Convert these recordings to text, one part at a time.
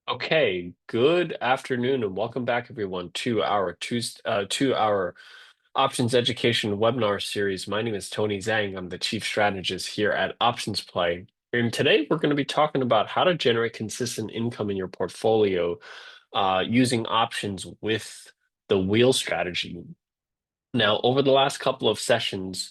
Okay, good afternoon and welcome back everyone to our options education webinar series. My name is Tony Zhang. I'm the chief strategist here at Options Play. And today we're going to be talking about how to generate consistent income in your portfolio using options with the wheel strategy. Now, over the last couple of sessions,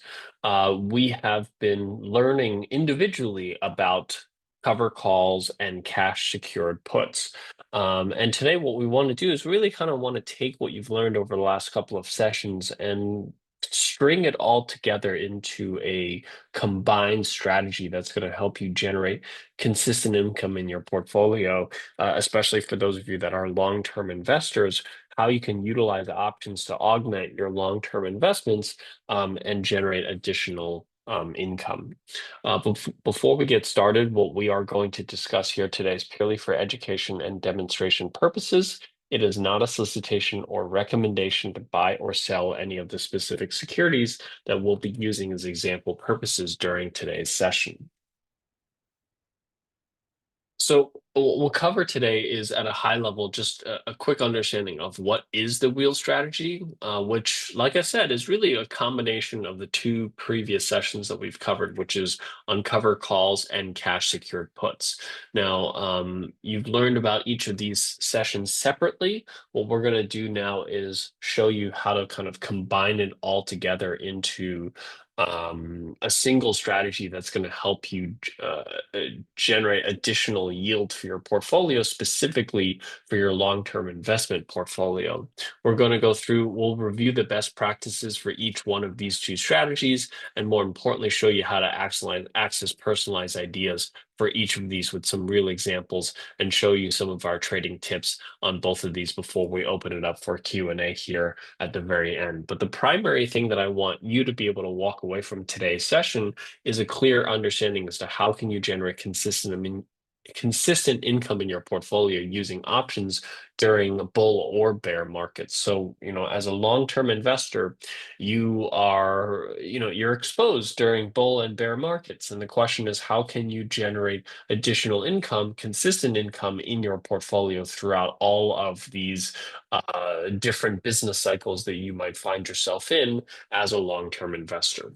we have been learning individually about cover calls and cash secured puts. And today, what we want to do is really kind of want to take what you've learned over the last couple of sessions and string it all together into a combined strategy that's going to help you generate consistent income in your portfolio, especially for those of you that are long-term investors, how you can utilize options to augment your long-term investments and generate additional income. Before we get started, what we are going to discuss here today is purely for education and demonstration purposes. It is not a solicitation or recommendation to buy or sell any of the specific securities that we'll be using as example purposes during today's session. So what we'll cover today is at a high level, just a quick understanding of what is the wheel strategy, which, like I said, is really a combination of the two previous sessions that we've covered, which is uncover calls and cash secured puts. Now, you've learned about each of these sessions separately. What we're going to do now is show you how to kind of combine it all together into a single strategy that's going to help you generate additional yield for your portfolio, specifically for your long-term investment portfolio. We're going to go through, we'll review the best practices for each one of these two strategies, and more importantly, show you how to access personalized ideas for each of these with some real examples and show you some of our trading tips on both of these before we open it up for Q&A here at the very end. But the primary thing that I want you to be able to walk away from today's session is a clear understanding as to how can you generate consistent income in your portfolio using options during bull or bear markets. So, as a long-term investor, you're exposed during bull and bear markets. And the question is, how can you generate additional income, consistent income in your portfolio throughout all of these different business cycles that you might find yourself in as a long-term investor?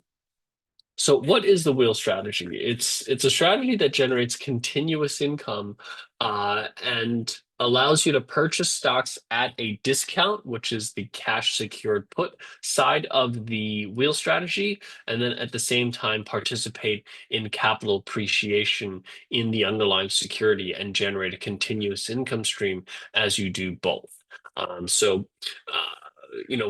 So what is the wheel strategy? It's a strategy that generates continuous income and allows you to purchase stocks at a discount, which is the cash secured put side of the wheel strategy, and then at the same time participate in capital appreciation in the underlying security and generate a continuous income stream as you do both. So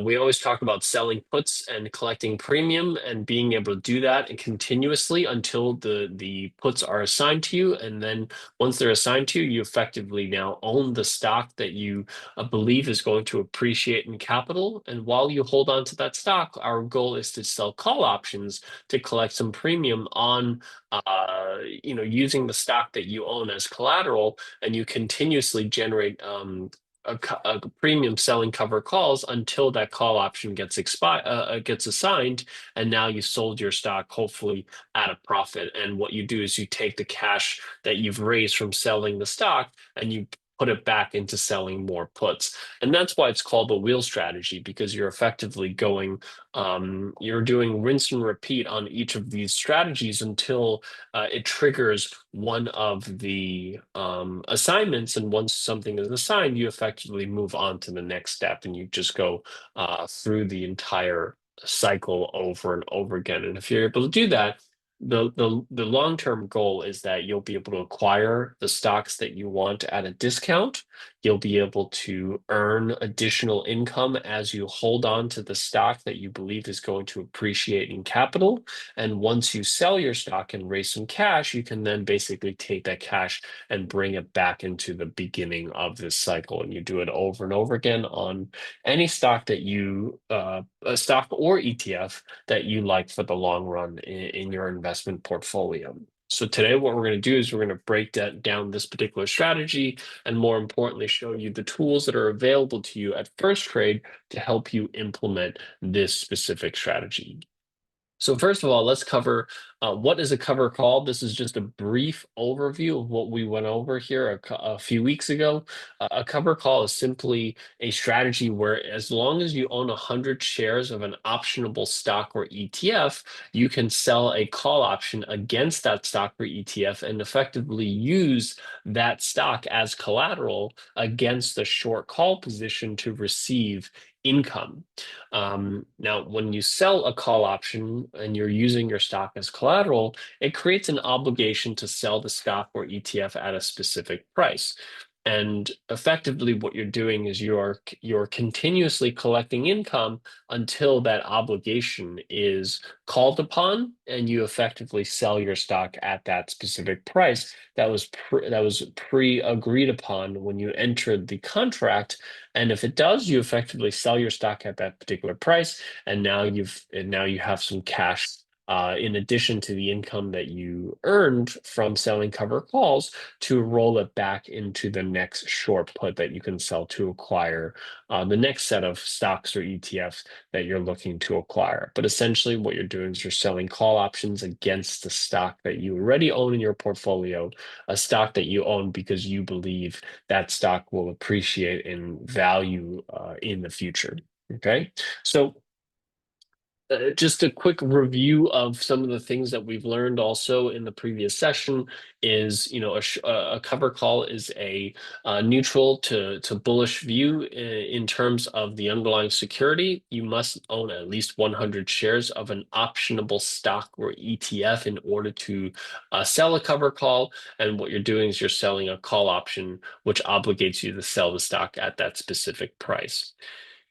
we always talk about selling puts and collecting premium and being able to do that and continuously until the puts are assigned to you. And then once they're assigned to you, you effectively now own the stock that you believe is going to appreciate in capital. And while you hold on to that stock, our goal is to sell call options to collect some premium on using the stock that you own as collateral, and you continuously generate a premium selling cover calls until that call option gets assigned, and now you sold your stock hopefully at a profit. And what you do is you take the cash that you've raised from selling the stock and you put it back into selling more puts. And that's why it's called the wheel strategy, because you're effectively you're doing rinse and repeat on each of these strategies until it triggers one of the assignments. And once something is assigned, you effectively move on to the next step and you just go through the entire cycle over and over again. And if you're able to do that, the long-term goal is that you'll be able to acquire the stocks that you want at a discount. You'll be able to earn additional income as you hold on to the stock that you believe is going to appreciate in capital. And once you sell your stock and raise some cash, you can then basically take that cash and bring it back into the beginning of this cycle. And you do it over and over again on any stock a stock or ETF that you like for the long run in your investment portfolio. So today, what we're going to do is we're going to break down this particular strategy and, more importantly, show you the tools that are available to you at First Trade to help you implement this specific strategy. So first of all, let's cover what is a cover call. This is just a brief overview of what we went over here a few weeks ago. A cover call is simply a strategy where, as long as you own 100 shares of an optionable stock or ETF, you can sell a call option against that stock or ETF and effectively use that stock as collateral against the short call position to receive income. Now, when you sell a call option and you're using your stock as collateral, it creates an obligation to sell the stock or ETF at a specific price. And effectively, what you're doing is you're continuously collecting income until that obligation is called upon, and you effectively sell your stock at that specific price that was pre-agreed upon when you entered the contract. And if it does, you effectively sell your stock at that particular price, and now you have some cash in addition to the income that you earned from selling cover calls to roll it back into the next short put that you can sell to acquire the next set of stocks or ETFs that you're looking to acquire. But essentially, what you're doing is you're selling call options against the stock that you already own in your portfolio, a stock that you own because you believe that stock will appreciate in value in the future. Okay, so just a quick review of some of the things that we've learned also in the previous session is, a cover call is a neutral to bullish view in terms of the underlying security. You must own at least 100 shares of an optionable stock or ETF in order to sell a cover call. And what you're doing is you're selling a call option, which obligates you to sell the stock at that specific price.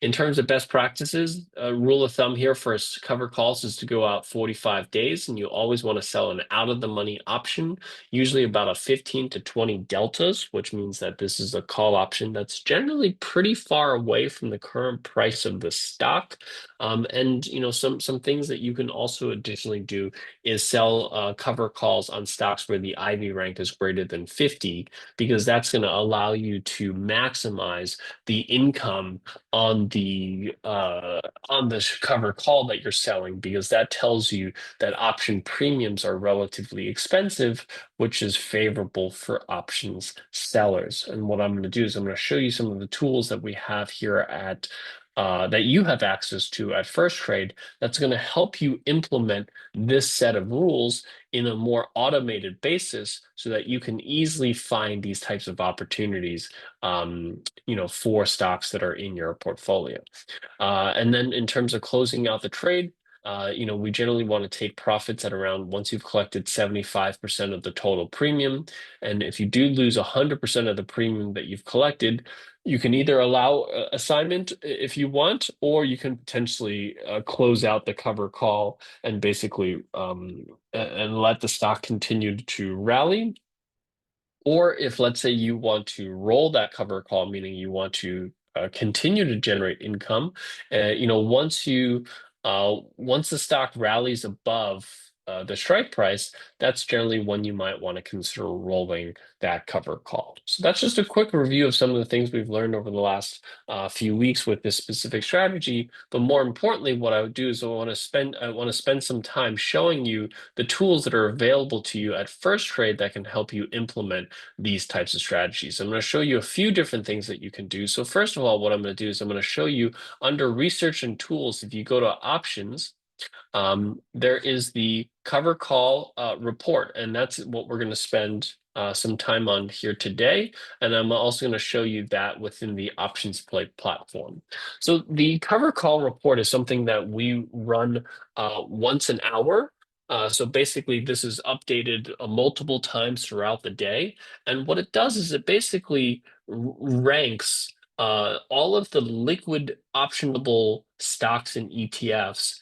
In terms of best practices, a rule of thumb here for cover calls is to go out 45 days, and you always want to sell an out of the money option, usually about a 15 to 20 deltas, which means that this is a call option that's generally pretty far away from the current price of the stock. And some things that you can also additionally do is sell cover calls on stocks where the IV rank is greater than 50, because that's going to allow you to maximize the income on the cover call that you're selling, because that tells you that option premiums are relatively expensive, which is favorable for options sellers. And what I'm going to do is I'm going to show you some of the tools that we have here at that you have access to at First Trade that's going to help you implement this set of rules in a more automated basis so that you can easily find these types of opportunities for stocks that are in your portfolio. And then in terms of closing out the trade, we generally want to take profits at around once you've collected 75% of the total premium. And if you do lose 100% of the premium that you've collected, you can either allow assignment if you want, or you can potentially close out the cover call and basically and let the stock continue to rally. Or if, let's say, you want to roll that cover call, meaning you want to continue to generate income, once the stock rallies above the strike price, that's generally when you might want to consider rolling that cover call. So that's just a quick review of some of the things we've learned over the last few weeks with this specific strategy. But more importantly, what I would do is I want to spend some time showing you the tools that are available to you at First Trade that can help you implement these types of strategies. I'm going to show you a few different things that you can do. So first of all, what I'm going to do is I'm going to show you under research and tools, if you go to options, there is the cover call report, and that's what we're going to spend some time on here today. And I'm also going to show you that within the options play platform. So the cover call report is something that we run once an hour. So basically, this is updated multiple times throughout the day. And what it does is it basically ranks all of the liquid optionable stocks and ETFs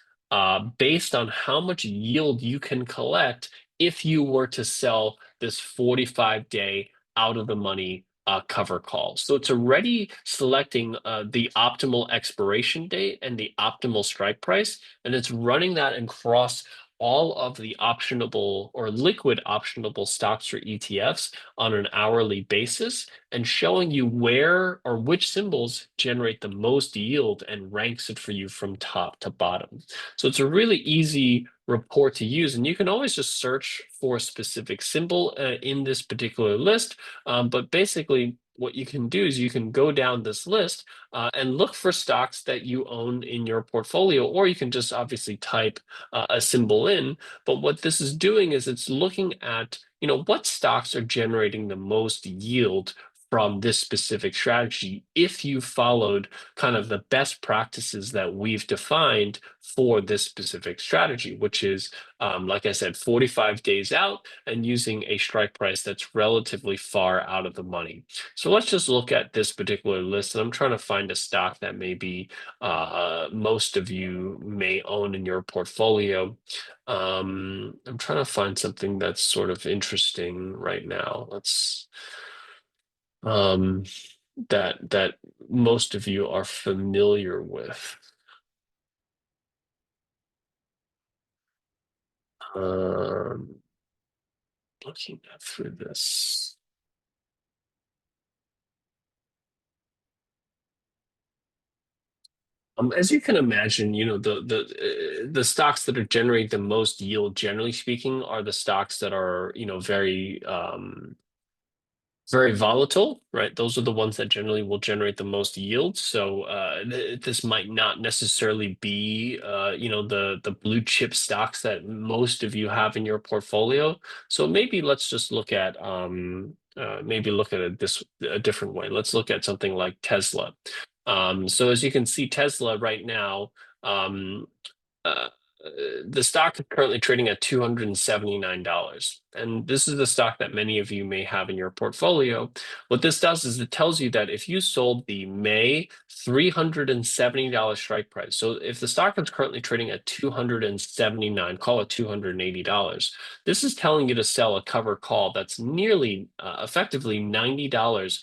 based on how much yield you can collect if you were to sell this 45-day out of the money cover call. So it's already selecting the optimal expiration date and the optimal strike price, and it's running that across all of the optionable or liquid optionable stocks or ETFs on an hourly basis and showing you where or which symbols generate the most yield and ranks it for you from top to bottom. So it's a really easy report to use, and you can always just search for a specific symbol in this particular list. But basically, what you can do is you can go down this list and look for stocks that you own in your portfolio, or you can just obviously type a symbol in. But what this is doing is it's looking at, what stocks are generating the most yield from this specific strategy if you followed kind of the best practices that we've defined for this specific strategy, which is, like I said, 45 days out and using a strike price that's relatively far out of the money. So let's just look at this particular list. And I'm trying to find a stock that maybe most of you may own in your portfolio. I'm trying to find something that's sort of interesting right now. Let's um, that most of you are familiar with. Um, Looking at through this. As you can imagine, the stocks that are generating the most yield, generally speaking, are the stocks that are, very volatile, right? Those are the ones that generally will generate the most yield. So this might not necessarily be, the blue chip stocks that most of you have in your portfolio. So maybe let's just look at maybe look at it this a different way. Let's look at something like Tesla. So as you can see, Tesla right now. Um, uh, the stock is currently trading at $279. And this is the stock that many of you may have in your portfolio. What this does is it tells you that if you sold the May $370 strike price, so if the stock is currently trading at 279, call it $280, this is telling you to sell a cover call that's nearly effectively $90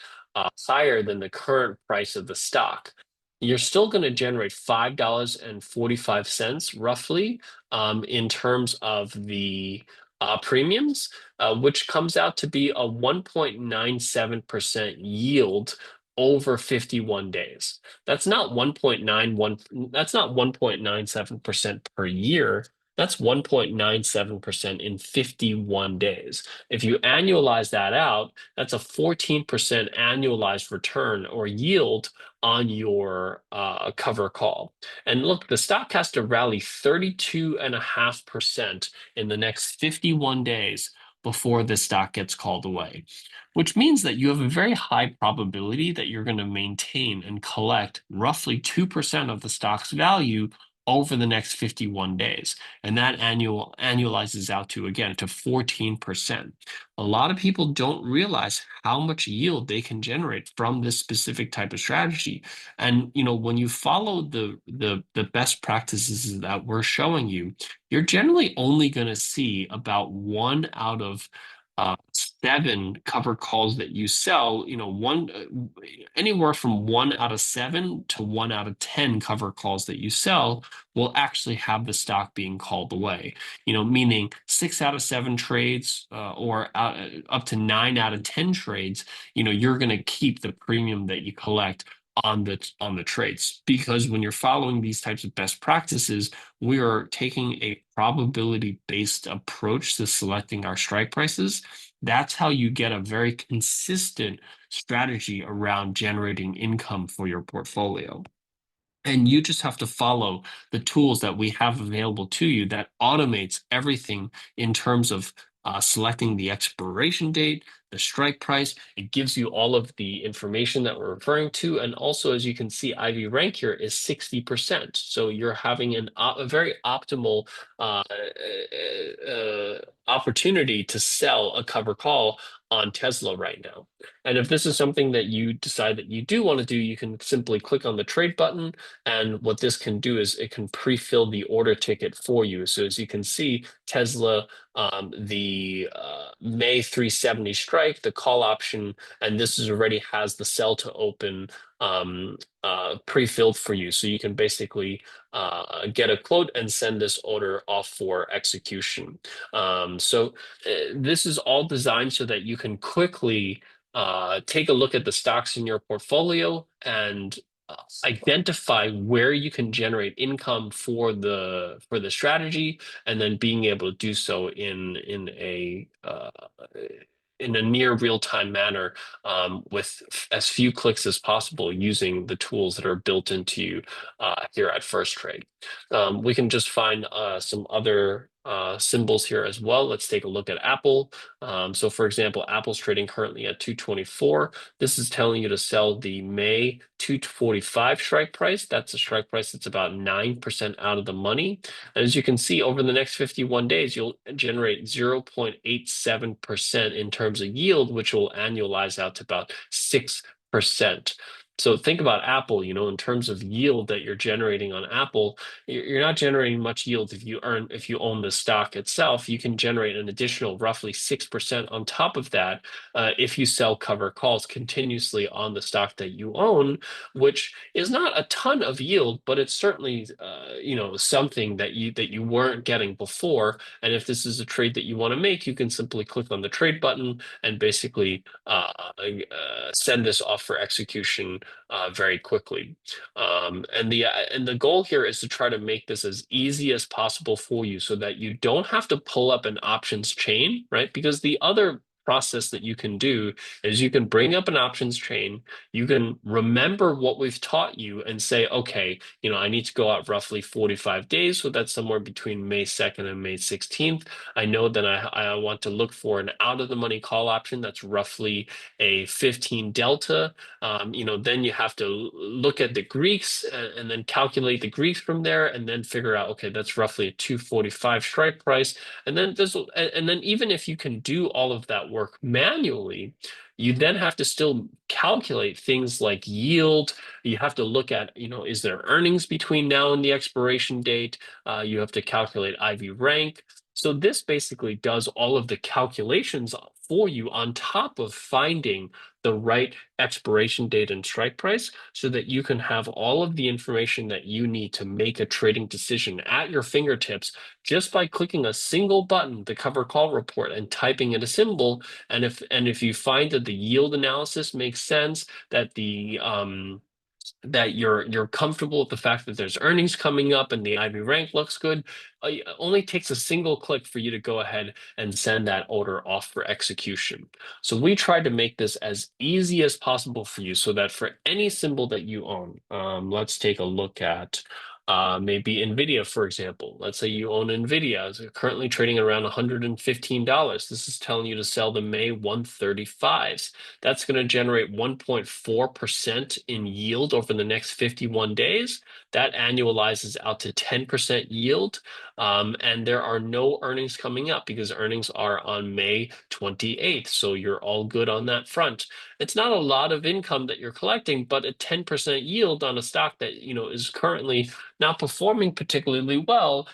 higher than the current price of the stock. You're still going to generate $5.45 roughly in terms of the premiums, which comes out to be a 1.97% yield over 51 days. That's not 1.91, that's not 1.97% per year. That's 1.97% in 51 days. If you annualize that out, that's a 14% annualized return or yield on your cover call. And look, the stock has to rally 32.5% in the next 51 days before the stock gets called away, which means that you have a very high probability that you're going to maintain and collect roughly 2% of the stock's value over the next 51 days. And that annualizes out to, again, to 14%. A lot of people don't realize how much yield they can generate from this specific type of strategy. And when you follow the best practices that we're showing you, you're generally only going to see about one out of seven cover calls that you sell, anywhere from 1 out of 7 to 1 out of 10 cover calls that you sell will actually have the stock being called away. Meaning 6 out of 7 trades or up to 9 out of 10 trades, you're going to keep the premium that you collect on the trades, because when you're following these types of best practices, we are taking a probability based approach to selecting our strike prices. That's how you get a very consistent strategy around generating income for your portfolio. And you just have to follow the tools that we have available to you that automates everything in terms of selecting the expiration date, the strike price. It gives you all of the information that we're referring to. And also, as you can see, IV rank here is 60%. So you're having a very optimal opportunity to sell a cover call on Tesla right now. And if this is something that you decide that you do want to do, you can simply click on the trade button. And what this can do is it can pre-fill the order ticket for you. So as you can see, Tesla, the May 370 strike, the call option, and this is already has the sell to open pre-filled for you. So you can basically get a quote and send this order off for execution. This is all designed so that you can quickly take a look at the stocks in your portfolio and identify where you can generate income for the strategy, and then being able to do so in a near real-time manner, with as few clicks as possible using the tools that are built into here at First Trade. We can just find some other symbols here as well. Let's take a look at Apple. So for example, Apple's trading currently at 224. This is telling you to sell the May 245 strike price. That's a strike price that's about 9% out of the money. And as you can see, over the next 51 days, you'll generate 0.87% in terms of yield, which will annualize out to about 6%. So think about Apple, in terms of yield that you're generating on Apple, you're not generating much yield if you own the stock itself. You can generate an additional roughly 6% on top of that if you sell cover calls continuously on the stock that you own, which is not a ton of yield, but it's certainly something that you weren't getting before. And if this is a trade that you want to make, you can simply click on the trade button and basically send this off for execution very quickly. And the goal here is to try to make this as easy as possible for you so that you don't have to pull up an options chain, right? Because the other process that you can do is you can bring up an options chain, you can remember what we've taught you and say, okay, I need to go out roughly 45 days. So that's somewhere between May 2nd and May 16th. I know that I want to look for an out of the money call option that's roughly a 15 delta. Then you have to look at the Greeks and then calculate the Greeks from there, and then figure out, okay, that's roughly a 245 strike price. And then even if you can do all of that work manually, you then have to still calculate things like yield. You have to look at, is there earnings between now and the expiration date? You have to calculate IV rank. So this basically does all of the calculations for you on top of finding the right expiration date and strike price, so that you can have all of the information that you need to make a trading decision at your fingertips just by clicking a single button, the cover call report, and typing in a symbol. And if you find that the yield analysis makes sense, that you're comfortable with the fact that there's earnings coming up and the IV rank looks good, it only takes a single click for you to go ahead and send that order off for execution. So we tried to make this as easy as possible for you, so that for any symbol that you own, let's take a look at maybe NVIDIA, for example. Let's say you own NVIDIA, it's currently trading around $115. This is telling you to sell the May 135s. That's going to generate 1.4% in yield over the next 51 days. That annualizes out to 10% yield. And there are no earnings coming up because earnings are on May 28th. So you're all good on that front. It's not a lot of income that you're collecting, but a 10% yield on a stock that, is currently not performing particularly well,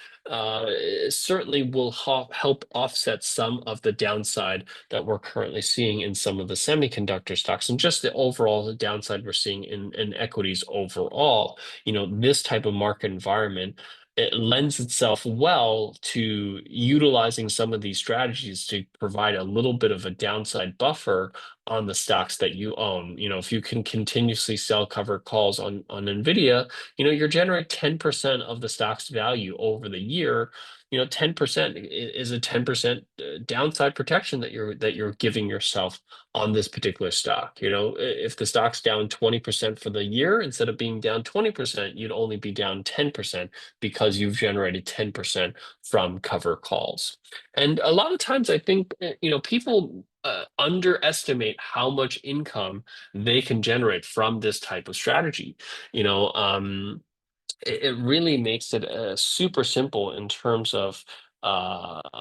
certainly will help offset some of the downside that we're currently seeing in some of the semiconductor stocks, and just the overall downside we're seeing in equities overall. This type of market environment, it lends itself well to utilizing some of these strategies to provide a little bit of a downside buffer on the stocks that you own. If you can continuously sell cover calls on NVIDIA, you're generating 10% of the stock's value over the year. 10% is a 10% downside protection that you're giving yourself on this particular stock. If the stock's down 20% for the year, instead of being down 20%, you'd only be down 10% because you've generated 10% from cover calls. And a lot of times I think, people underestimate how much income they can generate from this type of strategy. You know, it really makes it super simple in terms of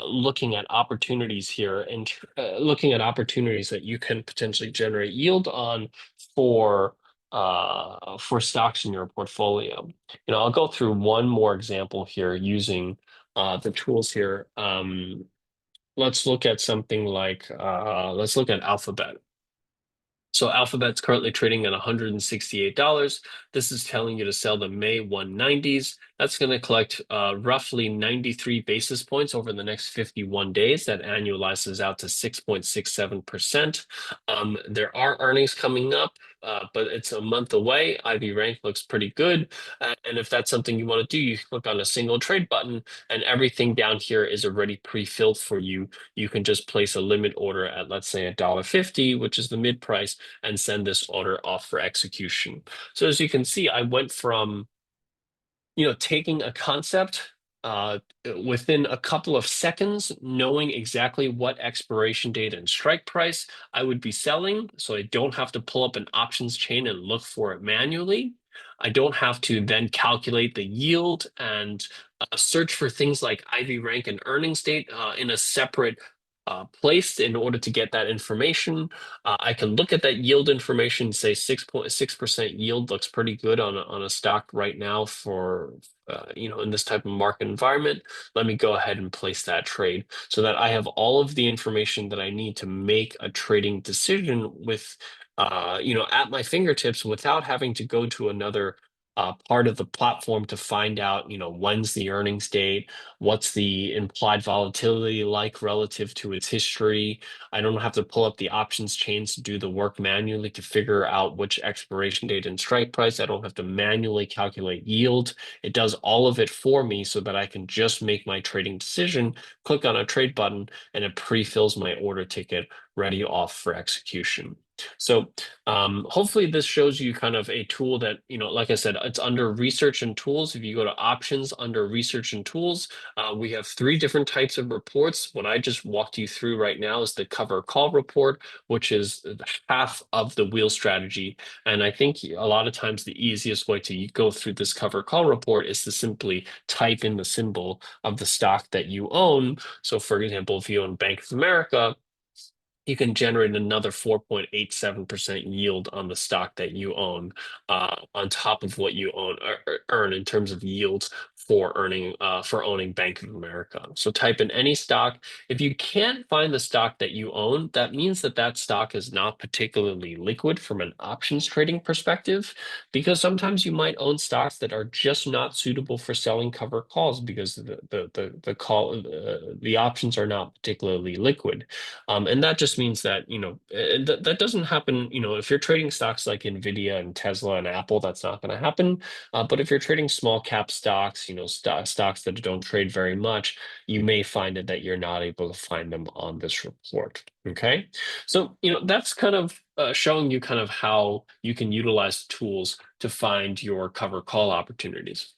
looking at opportunities here, and looking at opportunities that you can potentially generate yield on for stocks in your portfolio. I'll go through one more example here using the tools here. Let's look at something like let's look at Alphabet. So Alphabet's currently trading at $168. This is telling you to sell the May 190s. That's going to collect roughly 93 basis points over the next 51 days. That annualizes out to 6.67%. There are earnings coming up, but it's a month away. Ivy Rank looks pretty good. And if that's something you want to do, you click on a single trade button, and everything down here is already pre-filled for you. You can just place a limit order at, let's say, $1.50, which is the mid price, and send this order off for execution. So as you can see, I went from taking a concept within a couple of seconds, knowing exactly what expiration date and strike price I would be selling, so I don't have to pull up an options chain and look for it manually. I don't have to then calculate the yield and search for things like Ivy rank and earnings date in a separate place in order to get that information. I can look at that yield information, say 6.6% yield looks pretty good on a stock right now for in this type of market environment. Let me go ahead and place that trade so that I have all of the information that I need to make a trading decision with at my fingertips without having to go to another part of the platform to find out, when's the earnings date, what's the implied volatility like relative to its history. I don't have to pull up the options chains to do the work manually to figure out which expiration date and strike price. I don't have to manually calculate yield. It does all of it for me so that I can just make my trading decision, click on a trade button, and it pre-fills my order ticket ready off for execution. So hopefully this shows you kind of a tool that, like I said, it's under research and tools. If you go to options under research and tools, we have three different types of reports. What I just walked you through right now is the cover call report, which is half of the wheel strategy. And I think a lot of times the easiest way to go through this cover call report is to simply type in the symbol of the stock that you own. So for example, if you own Bank of America, you can generate another 4.87% yield on the stock that you own, on top of what you earn in terms of yields for owning Bank of America. So type in any stock. If you can't find the stock that you own, that means that that stock is not particularly liquid from an options trading perspective, because sometimes you might own stocks that are just not suitable for selling cover calls because the options are not particularly liquid. And that just means that, that doesn't happen, if you're trading stocks like Nvidia and Tesla and Apple, that's not going to happen. But if you're trading small cap stocks, stocks that don't trade very much, you may find it that you're not able to find them on this report. Okay. So, that's kind of showing you kind of how you can utilize tools to find your cover call opportunities.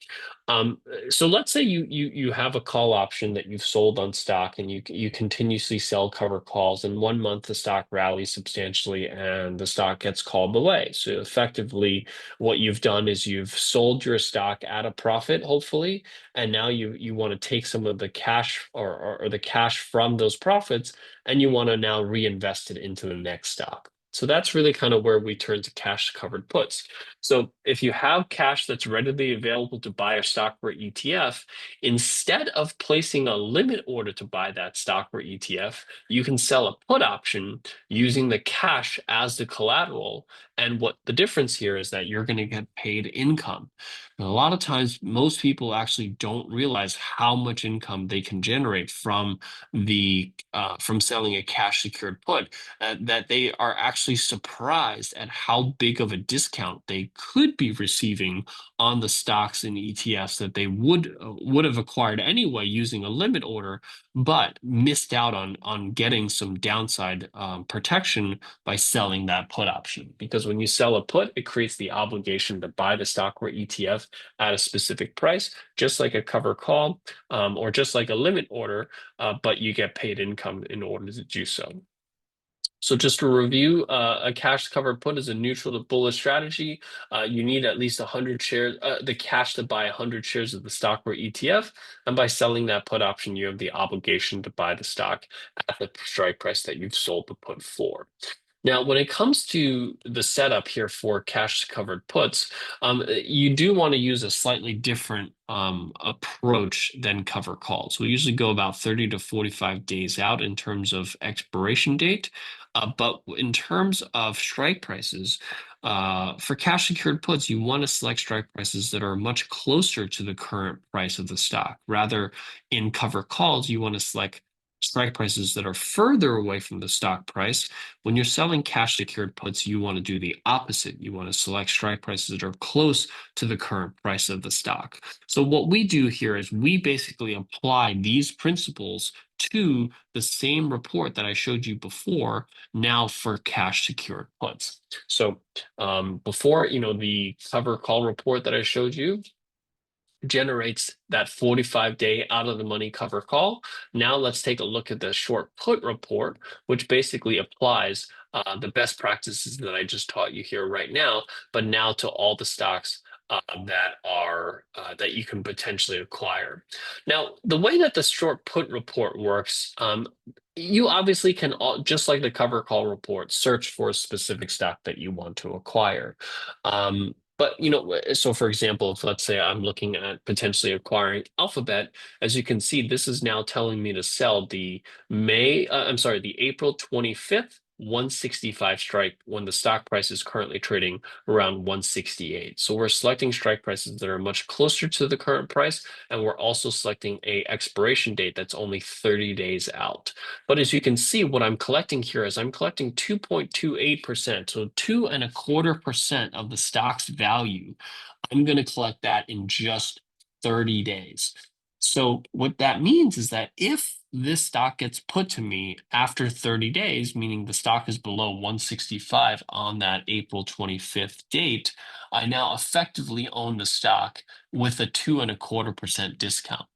So let's say you have a call option that you've sold on stock and you continuously sell cover calls, and 1 month the stock rallies substantially and the stock gets called away. So effectively what you've done is you've sold your stock at a profit, hopefully, and now you want to take some of the cash or the cash from those profits, and you want to now reinvest it into the next stock. So that's really kind of where we turn to cash covered puts. So if you have cash that's readily available to buy a stock or ETF, instead of placing a limit order to buy that stock or ETF, you can sell a put option using the cash as the collateral. And what the difference here is that you're going to get paid income. And a lot of times, most people actually don't realize how much income they can generate from selling a cash secured put, that they are actually surprised at how big of a discount they could be receiving on the stocks and ETFs that they would have acquired anyway using a limit order, but missed out on getting some downside protection by selling that put option. Because when you sell a put, it creates the obligation to buy the stock or ETF at a specific price, just like a cover call, or just like a limit order, but you get paid income in order to do so. So just to review, a cash covered put is a neutral to bullish strategy. You need at least 100 shares, the cash to buy 100 shares of the stock or ETF. And by selling that put option, you have the obligation to buy the stock at the strike price that you've sold the put for. Now, when it comes to the setup here for cash covered puts, you do want to use a slightly different approach than cover calls. We usually go about 30 to 45 days out in terms of expiration date. But in terms of strike prices, for cash secured puts, you want to select strike prices that are much closer to the current price of the stock. Rather, in cover calls, you want to select strike prices that are further away from the stock price. When you're selling cash secured puts, you want to do the opposite. You want to select strike prices that are close to the current price of the stock. So what we do here is we basically apply these principles to the same report that I showed you before, now for cash secured puts. So before, the cover call report that I showed you generates that 45-day out of the money cover call. Now let's take a look at the short put report, which basically applies the best practices that I just taught you here right now, but now to all the stocks that you can potentially acquire. Now, the way that the short put report works, you obviously can, just like the cover call report, search for a specific stock that you want to acquire. But so for example, if let's say I'm looking at potentially acquiring Alphabet, as you can see, this is now telling me to sell the April 25th 165 strike when the stock price is currently trading around 168. So we're selecting strike prices that are much closer to the current price, and we're also selecting a expiration date that's only 30 days out. But as you can see, what I'm collecting here is I'm collecting 2.28%, so 2.25% of the stock's value. I'm going to collect that in just 30 days. So what that means is that if this stock gets put to me after 30 days, meaning the stock is below 165 on that April 25th date, I now effectively own the stock with a 2.25% discount.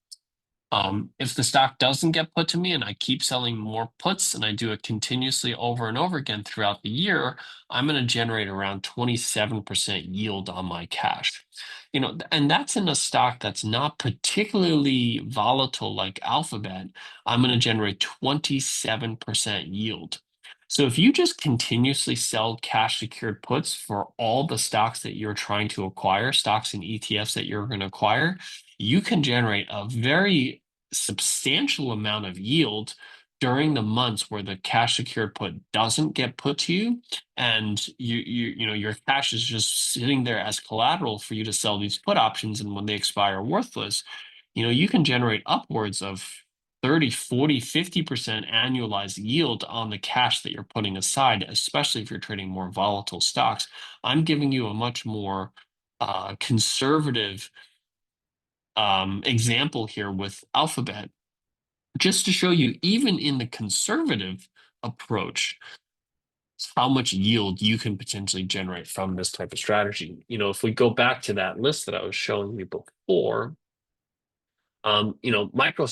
If the stock doesn't get put to me and I keep selling more puts and I do it continuously over and over again throughout the year, I'm going to generate around 27% yield on my cash. And that's in a stock that's not particularly volatile like Alphabet. I'm going to generate 27% yield. So if you just continuously sell cash secured puts for all the stocks that you're trying to acquire, stocks and ETFs that you're going to acquire, you can generate a very substantial amount of yield during the months where the cash secured put doesn't get put to you, and your cash is just sitting there as collateral for you to sell these put options, and when they expire worthless, you can generate upwards of 30, 40, 50% annualized yield on the cash that you're putting aside, especially if you're trading more volatile stocks. I'm giving you a much more conservative example here with Alphabet, just to show you, even in the conservative approach, how much yield you can potentially generate from this type of strategy. If we go back to that list that I was showing you before, micro,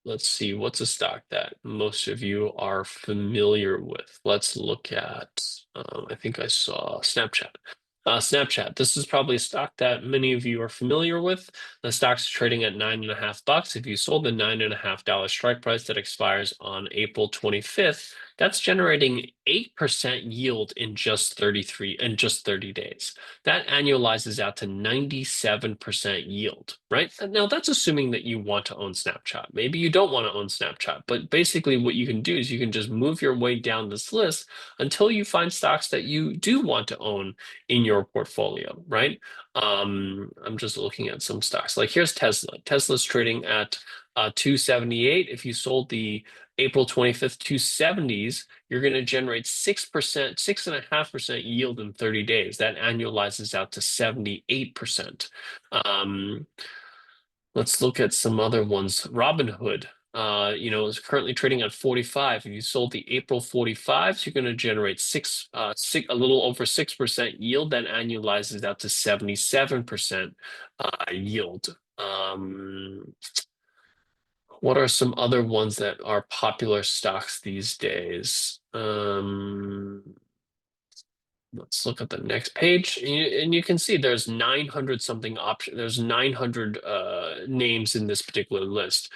let's see, what's a stock that most of you are familiar with? Let's look at, I think I saw Snapchat. Snapchat. This is probably a stock that many of you are familiar with. The stock's trading at $9.50. If you sold the $9.50 strike price that expires on April 25th, that's generating 8% yield in just 30 days. That annualizes out to 97% yield, right? Now that's assuming that you want to own Snapchat. Maybe you don't want to own Snapchat, but basically what you can do is you can just move your way down this list until you find stocks that you do want to own in your portfolio, right? I'm just looking at some stocks. Like here's Tesla. Tesla's trading at 278. If you sold the April 25th 270s, you're going to generate 6%, 6.5% yield in 30 days. That annualizes out to 78%. Let's look at some other ones. Robinhood, is currently trading at 45. If you sold the April 45s, you're going to generate a little over 6% yield. That annualizes out to 77% yield. What are some other ones that are popular stocks these days? Let's look at the next page, and you can see there's 900 something options. There's 900 names in this particular list.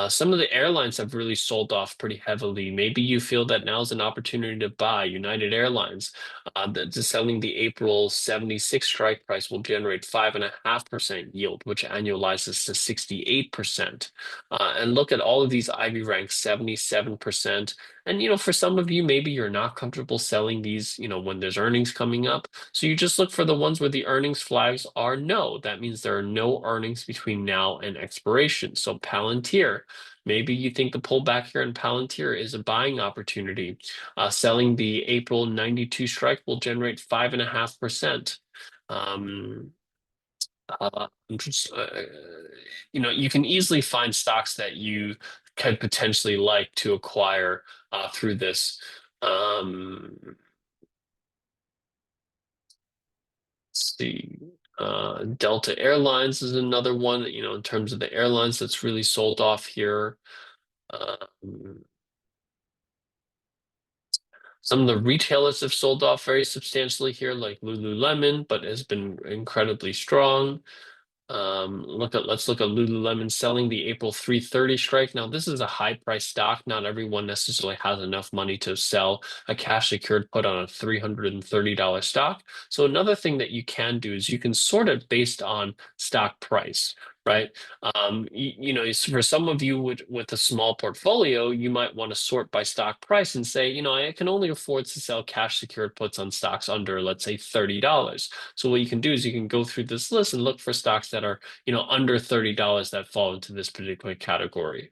Some of the airlines have really sold off pretty heavily. Maybe you feel that now's an opportunity to buy United Airlines. Selling the April 76 strike price will generate 5.5% yield, which annualizes to 68%. And look at all of these Ivy ranks, 77%. And, for some of you, maybe you're not comfortable selling these, when there's earnings coming up. So you just look for the ones where the earnings flags are no. That means there are no earnings between now and expiration. So Palantir, maybe you think the pullback here in Palantir is a buying opportunity. Selling the April 92 strike will generate 5.5%. Um, just, you can easily find stocks that you could potentially like to acquire through this. Um, let's see. Delta Airlines is another one, in terms of the airlines that's really sold off here. Um, some of the retailers have sold off very substantially here, like Lululemon, but has been incredibly strong. Let's look at Lululemon selling the April 330 strike. Now, this is a high price stock. Not everyone necessarily has enough money to sell a cash secured put on a $330 stock. So another thing that you can do is you can sort it based on stock price, right? For some of you with a small portfolio, you might want to sort by stock price and say, I can only afford to sell cash secured puts on stocks under, let's say, $30. So what you can do is you can go through this list and look for stocks that are, under $30 that fall into this particular category.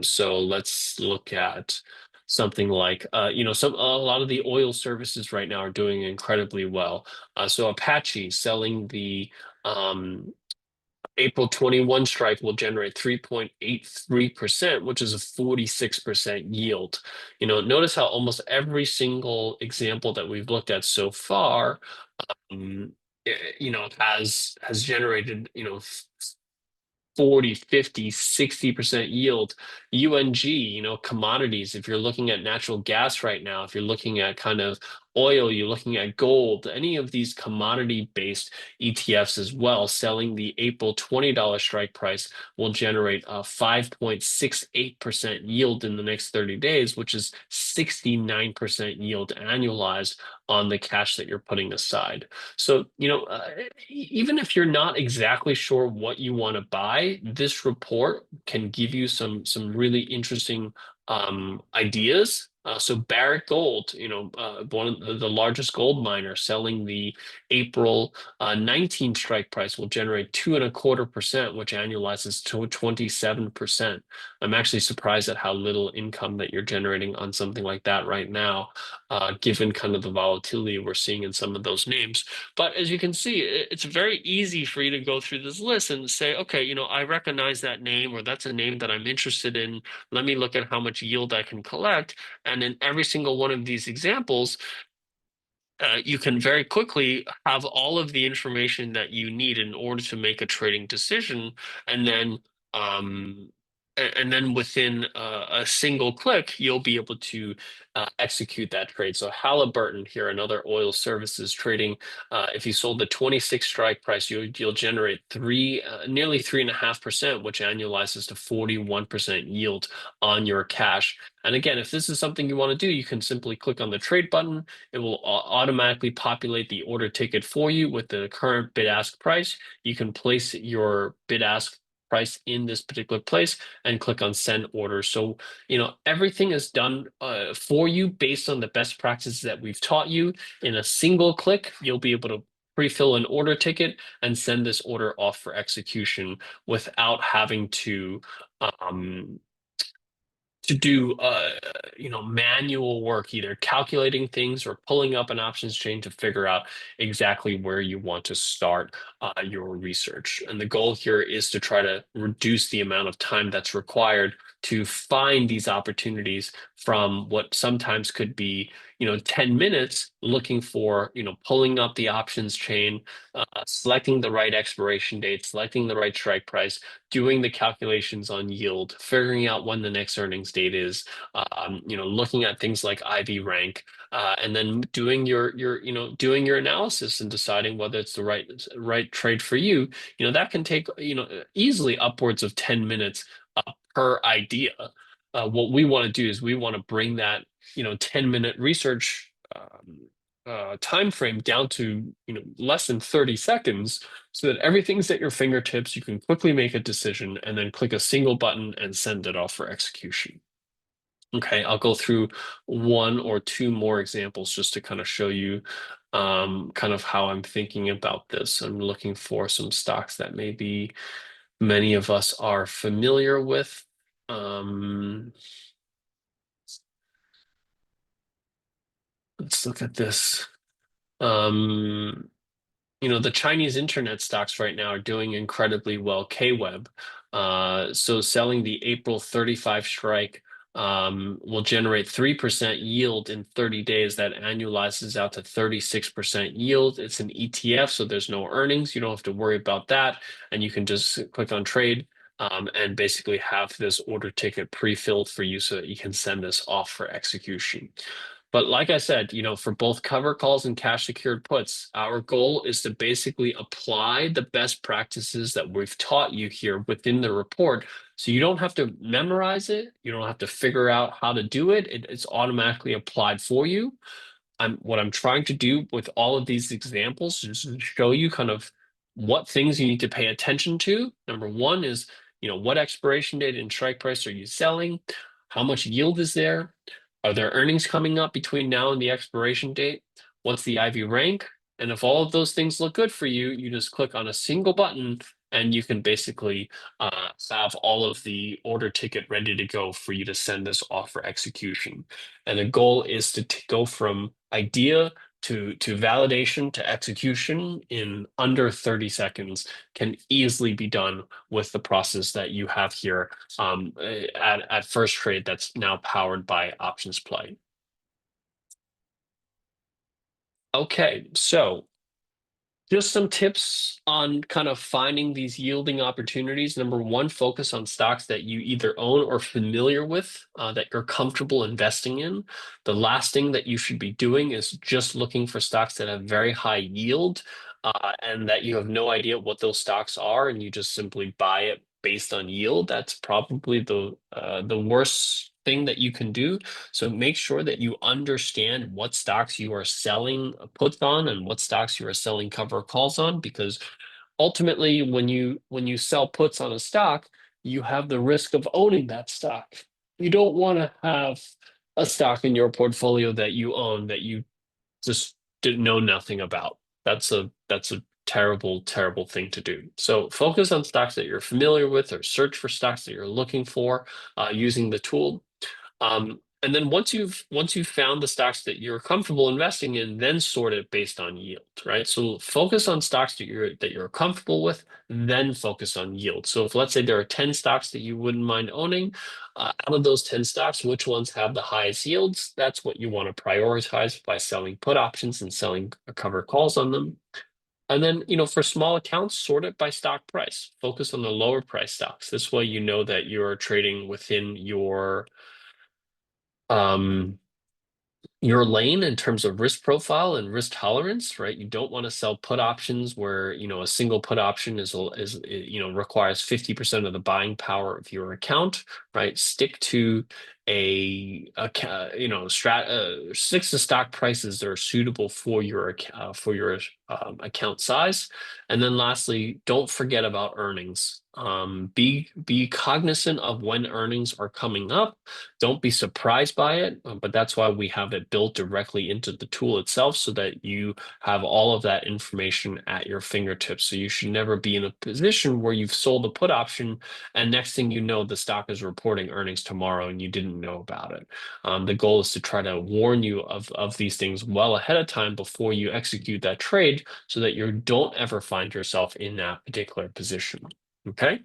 So let's look at something like, a lot of the oil services right now are doing incredibly well. So Apache selling the April 21 strike will generate 3.83%, which is a 46% yield. Notice how almost every single example that we've looked at so far um, has generated, 40, 50, 60% yield. UNG, commodities, if you're looking at natural gas right now, if you're looking at kind of oil, you're looking at gold, any of these commodity-based ETFs as well, selling the April $20 strike price will generate a 5.68% yield in the next 30 days, which is 69% yield annualized on the cash that you're putting aside. So, even if you're not exactly sure what you want to buy, this report can give you some really interesting ideas. So Barrick Gold, one of the largest gold miner, selling the April 19 strike price will generate 2.25%, which annualizes to 27%. I'm actually surprised at how little income that you're generating on something like that right now, given kind of the volatility we're seeing in some of those names. But as you can see, it's very easy for you to go through this list and say, okay, I recognize that name, or that's a name that I'm interested in. Let me look at how much yield I can collect. And in every single one of these examples, you can very quickly have all of the information that you need in order to make a trading decision, and then um, within a single click, you'll be able to execute that trade. So Halliburton here, another oil services trading. If you sold the 26 strike price, you'll generate nearly 3.5%, which annualizes to 41% yield on your cash. And again, if this is something you want to do, you can simply click on the trade button. It will automatically populate the order ticket for you with the current bid ask price. You can place your bid ask price in this particular place and click on send order. So, everything is done for you based on the best practices that we've taught you. In a single click, you'll be able to pre-fill an order ticket and send this order off for execution without having um, to do manual work, either calculating things or pulling up an options chain to figure out exactly where you want to start your research. And the goal here is to try to reduce the amount of time that's required to find these opportunities from what sometimes could be 10 minutes looking for, pulling up the options chain, selecting the right expiration date, selecting the right strike price, doing the calculations on yield, figuring out when the next earnings date is, looking at things like IV rank, and then doing your analysis and deciding whether it's the right trade for you. That can take easily upwards of 10 minutes per idea. What we want to do is we want to bring that 10-minute research time frame down to less than 30 seconds, so that everything's at your fingertips. You can quickly make a decision and then click a single button and send it off for execution. Okay, I'll go through one or two more examples just to kind of show you kind of how I'm thinking about this. I'm looking for some stocks that maybe many of us are familiar with. Let's look at this. The Chinese internet stocks right now are doing incredibly well. KWeb. So selling the April 35 strike will generate 3% yield in 30 days. That annualizes out to 36% yield. It's an ETF, so there's no earnings. You don't have to worry about that. And you can just click on trade and basically have this order ticket pre-filled for you so that you can send this off for execution. But like I said, for both cover calls and cash secured puts, our goal is to basically apply the best practices that we've taught you here within the report. So you don't have to memorize it. You don't have to figure out how to do it. It's automatically applied for you. What I'm trying to do with all of these examples is to show you kind of what things you need to pay attention to. Number one is, what expiration date and strike price are you selling? How much yield is there? Are there earnings coming up between now and the expiration date? What's the IV rank? And if all of those things look good for you, you just click on a single button and you can basically have all of the order ticket ready to go for you to send this off for execution. And the goal is to go from idea to validation to execution in under 30 seconds. Can easily be done with the process that you have here at First Trade that's now powered by OptionsPlay. Okay, so just some tips on kind of finding these yielding opportunities. Number one, focus on stocks that you either own or familiar with, that you're comfortable investing in. The last thing that you should be doing is just looking for stocks that have very high yield, and that you have no idea what those stocks are, and you just simply buy it based on yield. That's probably the worst thing that you can do. So make sure that you understand what stocks you are selling puts on and what stocks you are selling cover calls on, because ultimately when you sell puts on a stock, you have the risk of owning that stock. You don't want to have a stock in your portfolio that you own that you just didn't know nothing about. That's a terrible, terrible thing to do. So focus on stocks that you're familiar with or search for stocks that you're looking for using the tool. And then once you've found the stocks that you're comfortable investing in, then sort it based on yield, right? So focus on stocks that you're comfortable with, then focus on yield. So if let's say there are 10 stocks that you wouldn't mind owning, out of those 10 stocks, which ones have the highest yields? That's what you want to prioritize by selling put options and selling cover calls on them. And then, for small accounts, sort it by stock price. Focus on the lower price stocks. This way, you know that you're trading within um, your lane in terms of risk profile and risk tolerance, right? You don't want to sell put options where, a single put option requires 50% of the buying power of your account, right? Stick to stick to stock prices that are suitable for your account size. And then lastly, don't forget about earnings. Be cognizant of when earnings are coming up. Don't be surprised by it, but that's why we have it built directly into the tool itself so that you have all of that information at your fingertips. So you should never be in a position where you've sold a put option and next thing you know, the stock is reporting earnings tomorrow and you didn't know about it. The goal is to try to warn you of these things well ahead of time before you execute that trade so that you don't ever find yourself in that particular position. Okay.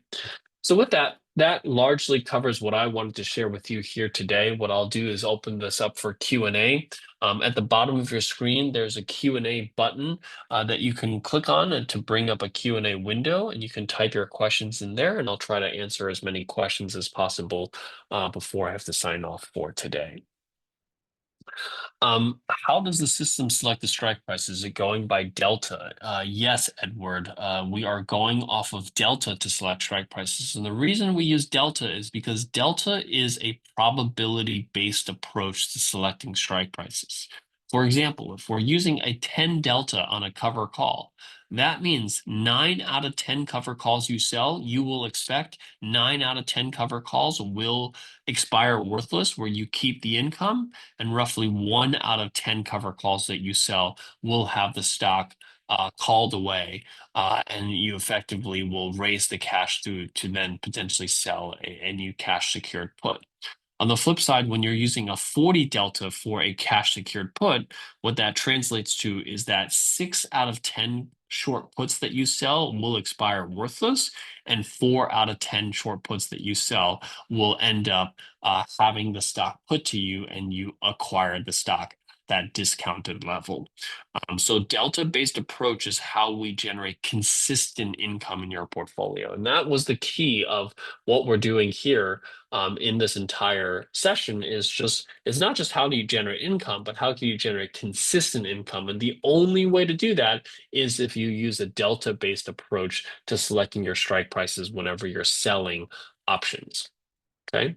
So with that, that largely covers what I wanted to share with you here today. What I'll do is open this up for Q&A. At the bottom of your screen, there's a Q&A button that you can click on and to bring up a Q&A window, and you can type your questions in there, and I'll try to answer as many questions as possible before I have to sign off for today. How does the system select the strike price? Is it going by delta? Yes, Edward. We are going off of delta to select strike prices. And the reason we use delta is because delta is a probability-based approach to selecting strike prices. For example, if we're using a 10 delta on a cover call, that means 9 out of 10 cover calls you sell, you will expect 9 out of 10 cover calls will expire worthless, where you keep the income, and roughly 1 out of 10 cover calls that you sell will have the stock called away, and you effectively will raise the cash to then potentially sell a new cash secured put. On the flip side, when you're using a 40 delta for a cash secured put, what that translates to is that 6 out of 10 short puts that you sell will expire worthless, and 4 out of 10 short puts that you sell will end up having the stock put to you, and you acquire the stock at that discounted level. So delta-based approach is how we generate consistent income in your portfolio. And that was the key of what we're doing here in this entire session is just, it's not just how do you generate income, but how can you generate consistent income? And the only way to do that is if you use a delta-based approach to selecting your strike prices whenever you're selling options. Okay.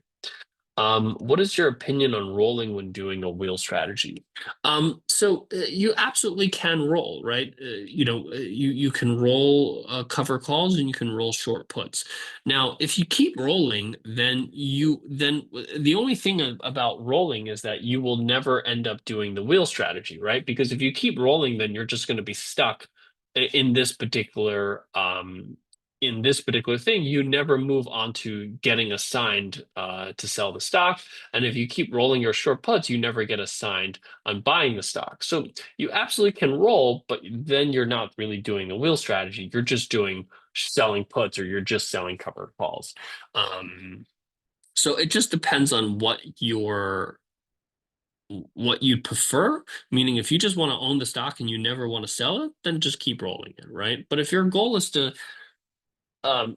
What is your opinion on rolling when doing a wheel strategy? You absolutely can roll, right? You can roll cover calls and you can roll short puts. Now, if you keep rolling, then the only thing about rolling is that you will never end up doing the wheel strategy, right? Because if you keep rolling, then you're just going to be stuck in this particular thing. You never move on to getting assigned to sell the stock. And if you keep rolling your short puts, you never get assigned on buying the stock. So you absolutely can roll, but then you're not really doing the wheel strategy. You're just doing selling puts, or you're just selling covered calls. So it just depends on what you prefer. Meaning, if you just want to own the stock and you never want to sell it, then just keep rolling it, right? But if your goal is to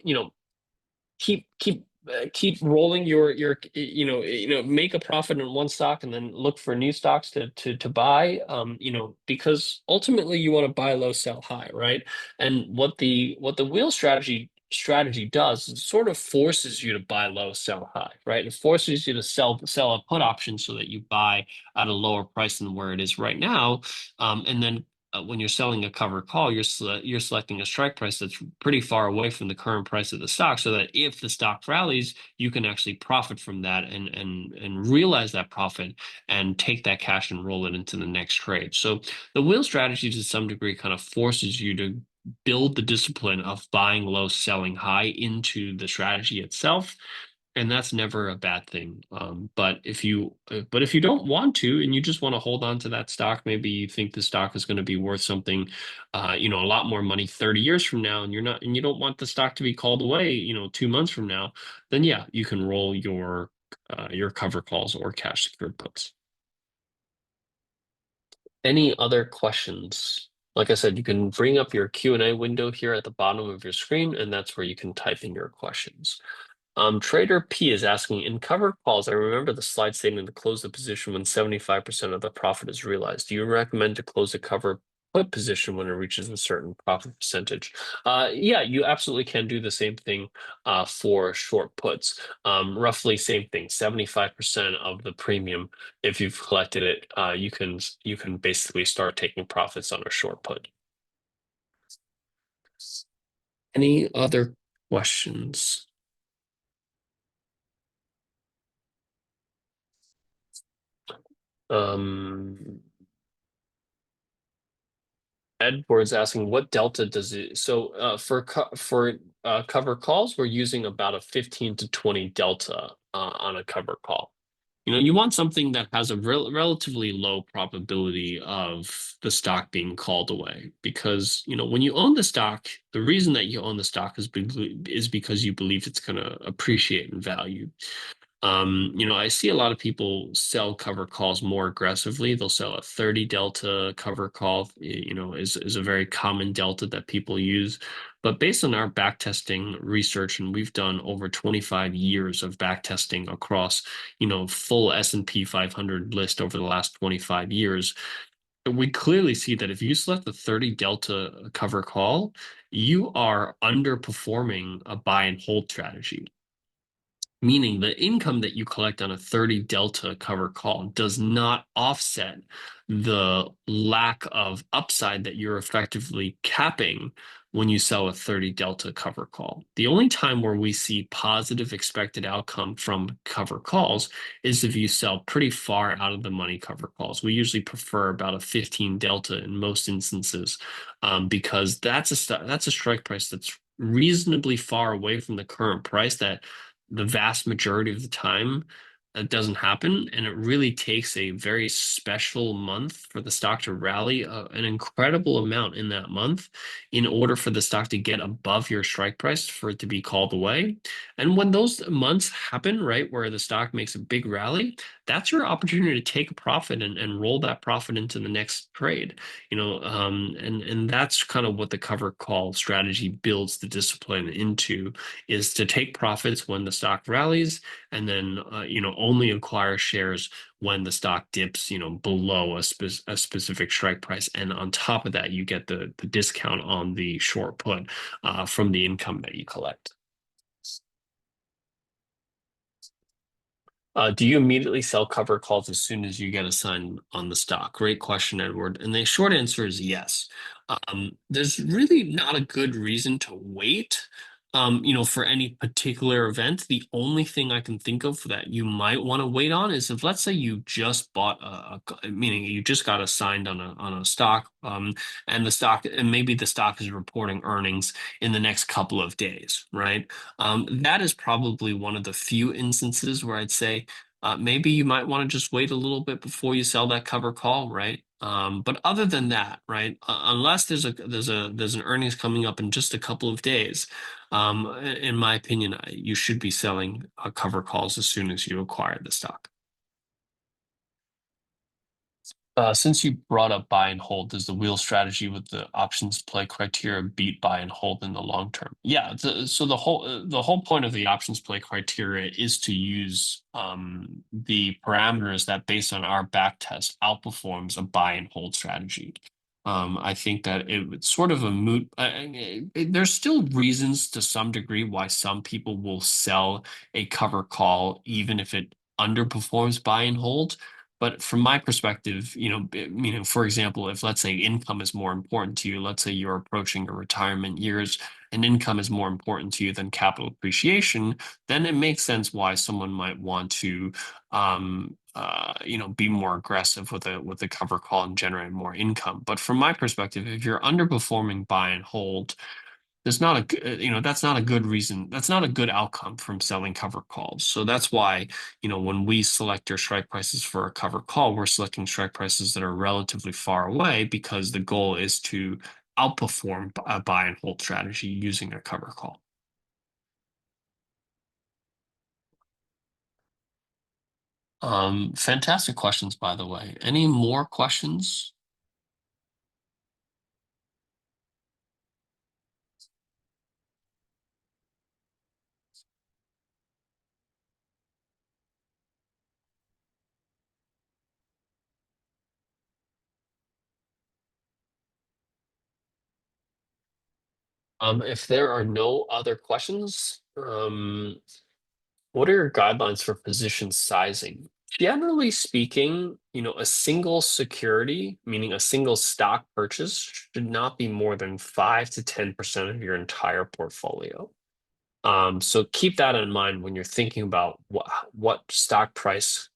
you know, keep rolling your make a profit in one stock and then look for new stocks to buy, because ultimately you want to buy low, sell high, right? And what the wheel strategy does is it sort of forces you to buy low, sell high, right? It forces you to sell a put option so that you buy at a lower price than where it is right now, and then when you're selling a covered call, you're selecting a strike price that's pretty far away from the current price of the stock, so that if the stock rallies, you can actually profit from that and realize that profit and take that cash and roll it into the next trade. So the wheel strategy to some degree kind of forces you to build the discipline of buying low, selling high into the strategy itself, and that's never a bad thing. But if you don't want to and you just want to hold on to that stock, maybe you think the stock is going to be worth something, a lot more money 30 years from now, and you don't want the stock to be called away, 2 months from now, then yeah, you can roll your cover calls or cash secured puts. Any other questions? Like I said, you can bring up your Q&A window here at the bottom of your screen, and that's where you can type in your questions. Trader P is asking, in covered calls, I remember the slide stating to close the position when 75% of the profit is realized. Do you recommend to close a cover put position when it reaches a certain profit percentage? Yeah, you absolutely can do the same thing for short puts. Roughly same thing, 75% of the premium, if you've collected it, you can basically start taking profits on a short put. Any other questions? Um, Edward's asking, what delta does it? So for cover calls, we're using about a 15 to 20 delta on a cover call. You want something that has a relatively low probability of the stock being called away, because when you own the stock, the reason that you own the stock is because you believe it's going to appreciate in value. I see a lot of people sell cover calls more aggressively. They'll sell a 30 delta cover call, is a very common delta that people use. But based on our backtesting research, and we've done over 25 years of backtesting across, full S&P 500 list over the last 25 years, we clearly see that if you select the 30 delta cover call, you are underperforming a buy and hold strategy, meaning the income that you collect on a 30 delta cover call does not offset the lack of upside that you're effectively capping when you sell a 30 delta cover call. The only time where we see positive expected outcome from cover calls is if you sell pretty far out of the money cover calls. We usually prefer about a 15 delta in most instances, because that's a strike price that's reasonably far away from the current price that the vast majority of the time that doesn't happen. And it really takes a very special month for the stock to rally an incredible amount in that month in order for the stock to get above your strike price for it to be called away. And when those months happen, right, where the stock makes a big rally, that's your opportunity to take a profit and roll that profit into the next trade. And that's kind of what the cover call strategy builds the discipline into, is to take profits when the stock rallies, and then only acquire shares when the stock dips below a specific strike price, and on top of that you get the discount on the short put from the income that you collect. Do you immediately sell cover calls as soon as you get a sign on the stock? Great question, Edward. And the short answer is yes. There's really not a good reason to wait, for any particular event. The only thing I can think of that you might want to wait on is if, let's say, you just bought meaning you just got assigned on a stock, and maybe the stock is reporting earnings in the next couple of days, right? That is probably one of the few instances where I'd say maybe you might want to just wait a little bit before you sell that cover call, right? But other than that, right, unless there's an earnings coming up in just a couple of days, in my opinion, you should be selling cover calls as soon as you acquire the stock. Since you brought up buy and hold, does the wheel strategy with the options play criteria beat buy and hold in the long term? Yeah, so the whole point of the options play criteria is to use the parameters that, based on our back test, outperforms a buy and hold strategy. I think that it's sort of a moot. There's still reasons to some degree why some people will sell a cover call even if it underperforms buy and hold. But from my perspective, for example, if, let's say, income is more important to you, let's say you're approaching your retirement years and income is more important to you than capital appreciation, then it makes sense why someone might want to, be more aggressive with a cover call and generate more income. But from my perspective, if you're underperforming buy and hold, there's not that's not a good reason. That's not a good outcome from selling cover calls. So that's why, when we select your strike prices for a cover call, we're selecting strike prices that are relatively far away, because the goal is to outperform a buy and hold strategy using a cover call. Fantastic questions, by the way. Any more questions? If there are no other questions, what are your guidelines for position sizing? Generally speaking, a single security, meaning a single stock purchase, should not be more than 5 to 10% of your entire portfolio. So keep that in mind when you're thinking about what stock price,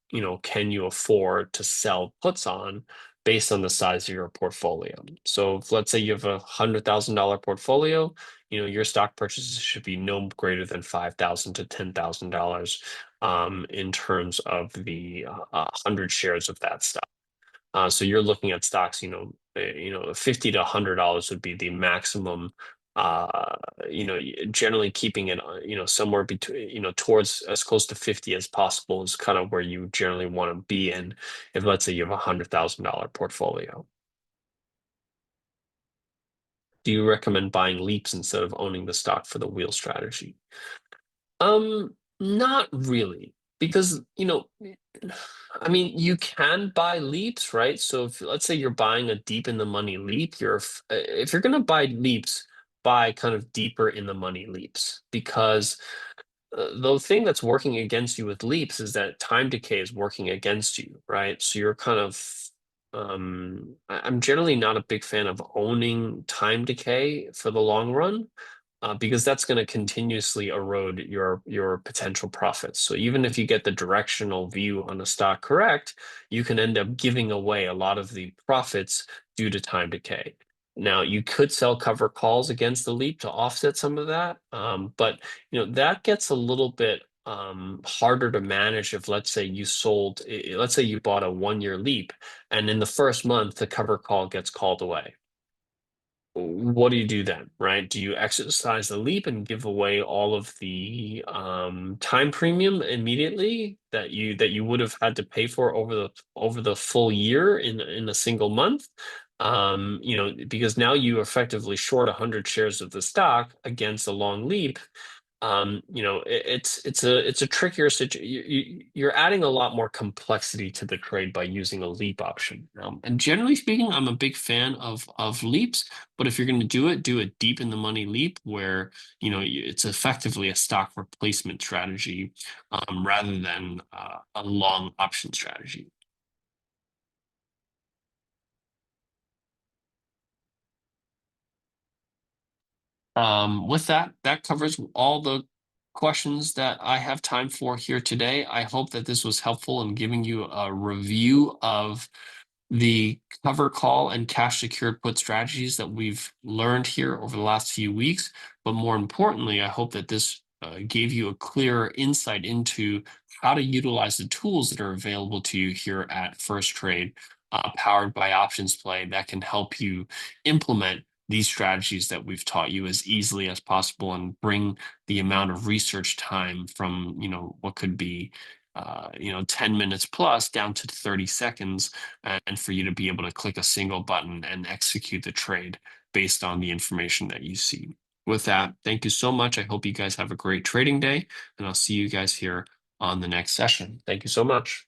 can you afford to sell puts on based on the size of your portfolio. So if, let's say, you have $100,000 portfolio, your stock purchases should be no greater than $5,000 to $10,000 in terms of the 100 shares of that stock. So you're looking at stocks, $50 to $100 would be the maximum uh, generally keeping it, somewhere between, towards as close to 50 as possible is kind of where you generally want to be in if, let's say, you have $100,000 portfolio. Do you recommend buying leaps instead of owning the stock for the wheel strategy? Not really, because, I mean, you can buy leaps, right? So if, let's say, you're buying a deep in the money leap, if you're going to buy leaps, buy kind of deeper in the money leaps, because the thing that's working against you with leaps is that time decay is working against you, right? So you're kind of, I'm generally not a big fan of owning time decay for the long run, because that's going to continuously erode your potential profits. So even if you get the directional view on a stock correct, you can end up giving away a lot of the profits due to time decay. Now, you could sell cover calls against the leap to offset some of that, but that gets a little bit harder to manage if, let's say, let's say you bought a 1 year leap, and in the first month the cover call gets called away. What do you do then, right? Do you exercise the leap and give away all of the time premium immediately that you would have had to pay for over the full year in a single month? Because now you effectively short 100 shares of the stock against a long leap. It's a trickier situation. You're adding a lot more complexity to the trade by using a leap option. And generally speaking, I'm a big fan of leaps, but if you're going to do it deep in the money leap where it's effectively a stock replacement strategy, rather than a long option strategy. With that, that covers all the questions that I have time for here today. I hope that this was helpful in giving you a review of the cover call and cash secured put strategies that we've learned here over the last few weeks. But more importantly, I hope that this gave you a clearer insight into how to utilize the tools that are available to you here at First Trade, powered by Options Play, that can help you implement these strategies that we've taught you as easily as possible and bring the amount of research time from what could be 10 minutes plus down to 30 seconds, and for you to be able to click a single button and execute the trade based on the information that you see. With that, thank you so much. I hope you guys have a great trading day, and I'll see you guys here on the next session. Thank you so much.